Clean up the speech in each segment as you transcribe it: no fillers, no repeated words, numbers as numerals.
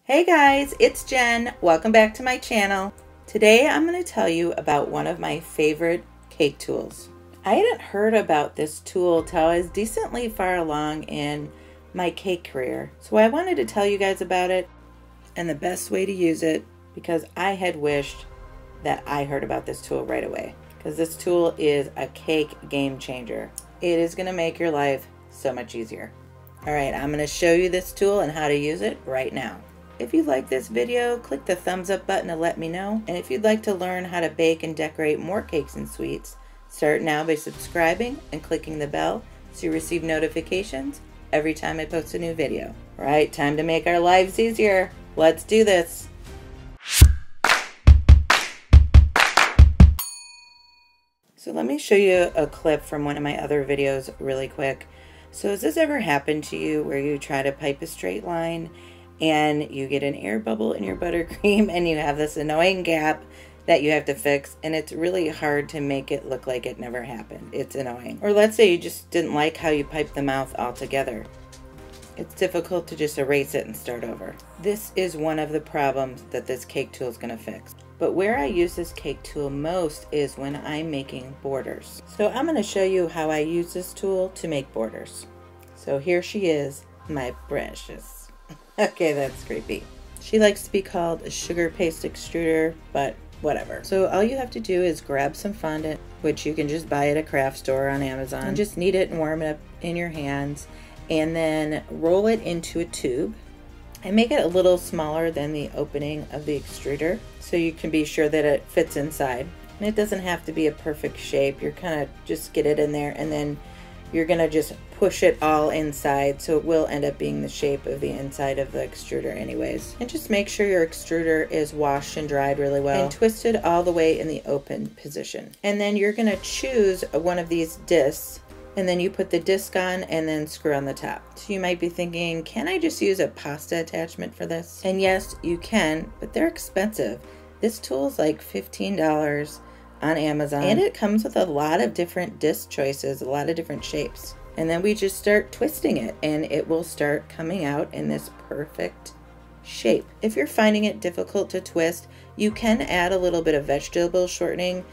Hey guys, it's Jen. Welcome back to my channel. Today I'm going to tell you about one of my favorite cake tools. I hadn't heard about this tool till I was decently far along in my cake career. So I wanted to tell you guys about it and the best way to use it, because I had wished that I heard about this tool right away, because this tool is a cake game changer. It is going to make your life so much easier. All right, I'm going to show you this tool and how to use it right now. If you like this video, click the thumbs up button to let me know. And if you'd like to learn how to bake and decorate more cakes and sweets, start now by subscribing and clicking the bell so you receive notifications every time I post a new video. All right, time to make our lives easier. Let's do this. So let me show you a clip from one of my other videos really quick. So has this ever happened to you where you try to pipe a straight line and you get an air bubble in your buttercream and you have this annoying gap that you have to fix, and it's really hard to make it look like it never happened? It's annoying. Or let's say you just didn't like how you piped the mouth altogether. It's difficult to just erase it and start over. This is one of the problems that this cake tool is going to fix. But where I use this cake tool most is when I'm making borders. So I'm going to show you how I use this tool to make borders. So here she is, my precious. Okay, that's creepy. She likes to be called a sugar paste extruder, but whatever. So all you have to do is grab some fondant, which you can just buy at a craft store on Amazon, and just knead it and warm it up in your hands, and then roll it into a tube and make it a little smaller than the opening of the extruder so you can be sure that it fits inside. And it doesn't have to be a perfect shape. You're kind of just get it in there, and then you're gonna just push it all inside, so it will end up being the shape of the inside of the extruder anyways. And just make sure your extruder is washed and dried really well and twisted all the way in the open position. And then you're gonna choose one of these discs, and then you put the disc on and then screw on the top. So you might be thinking, can I just use a pasta attachment for this? And yes, you can, but they're expensive. This tool is like $15 on Amazon, and it comes with a lot of different disc choices, a lot of different shapes. And then we just start twisting it and it will start coming out in this perfect shape. If you're finding it difficult to twist, you can add a little bit of vegetable shortening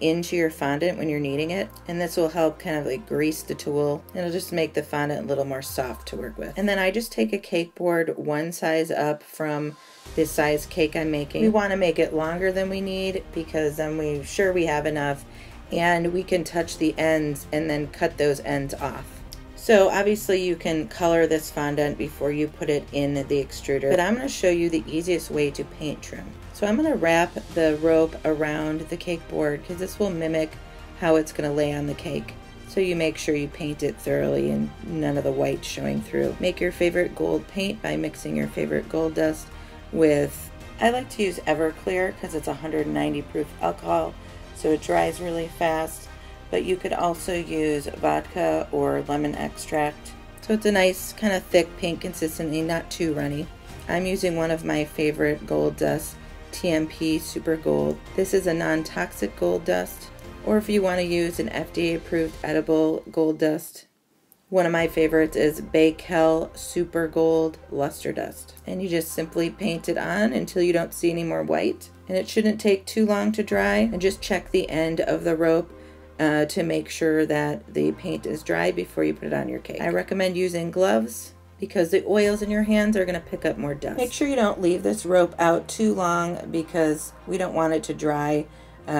into your fondant when you're kneading it, and this will help kind of like grease the tool. It'll just make the fondant a little more soft to work with. And then I just take a cake board one size up from the size cake I'm making. We want to make it longer than we need, because then we're sure we have enough, and we can touch the ends and then cut those ends off. So obviously you can color this fondant before you put it in the extruder, but I'm going to show you the easiest way to paint trim. So I'm going to wrap the rope around the cake board, because this will mimic how it's going to lay on the cake. So you make sure you paint it thoroughly and none of the white showing through. Make your favorite gold paint by mixing your favorite gold dust with, I like to use Everclear because it's 190 proof alcohol, so it dries really fast. But you could also use vodka or lemon extract. So it's a nice kind of thick paint consistency, not too runny. I'm using one of my favorite gold dusts, TMP Super Gold. This is a non-toxic gold dust, or if you want to use an FDA approved edible gold dust, one of my favorites is Bakel Super Gold Luster Dust. And you just simply paint it on until you don't see any more white. And it shouldn't take too long to dry. And just check the end of the rope to make sure that the paint is dry before you put it on your cake. I recommend using gloves, because the oils in your hands are going to pick up more dust. Make sure you don't leave this rope out too long, because we don't want it to dry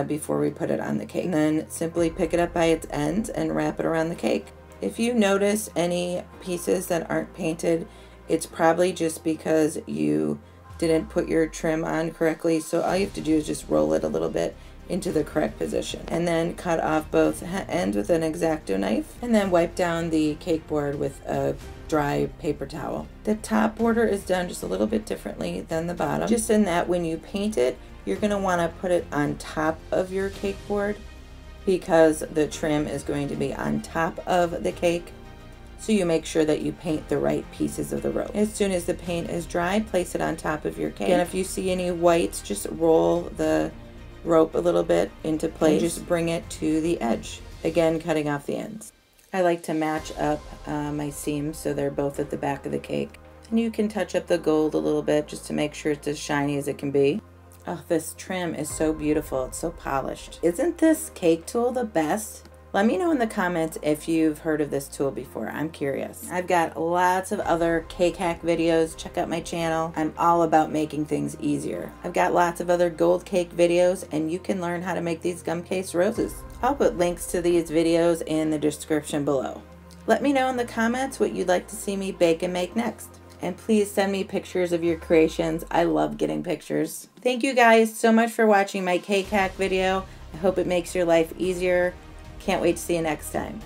before we put it on the cake. And then simply pick it up by its ends and wrap it around the cake. If you notice any pieces that aren't painted, it's probably just because you didn't put your trim on correctly. So all you have to do is just roll it a little bit into the correct position, and then cut off both ends with an X-Acto knife, and then wipe down the cake board with a dry paper towel. The top border is done just a little bit differently than the bottom, just in that when you paint it, you're going to want to put it on top of your cake board, because the trim is going to be on top of the cake. So you make sure that you paint the right pieces of the rope. As soon as the paint is dry, place it on top of your cake. And if you see any whites, just roll the rope a little bit into place, and just bring it to the edge, again cutting off the ends. I like to match up my seams so they're both at the back of the cake. And you can touch up the gold a little bit just to make sure it's as shiny as it can be. Oh, this trim is so beautiful. It's so polished. Isn't this cake tool the best? Let me know in the comments if you've heard of this tool before. I'm curious. I've got lots of other cake hack videos. Check out my channel. I'm all about making things easier. I've got lots of other gold cake videos, and you can learn how to make these Gumpaste roses. I'll put links to these videos in the description below. Let me know in the comments what you'd like to see me bake and make next. And please send me pictures of your creations. I love getting pictures. Thank you guys so much for watching my cake hack video. I hope it makes your life easier. Can't wait to see you next time.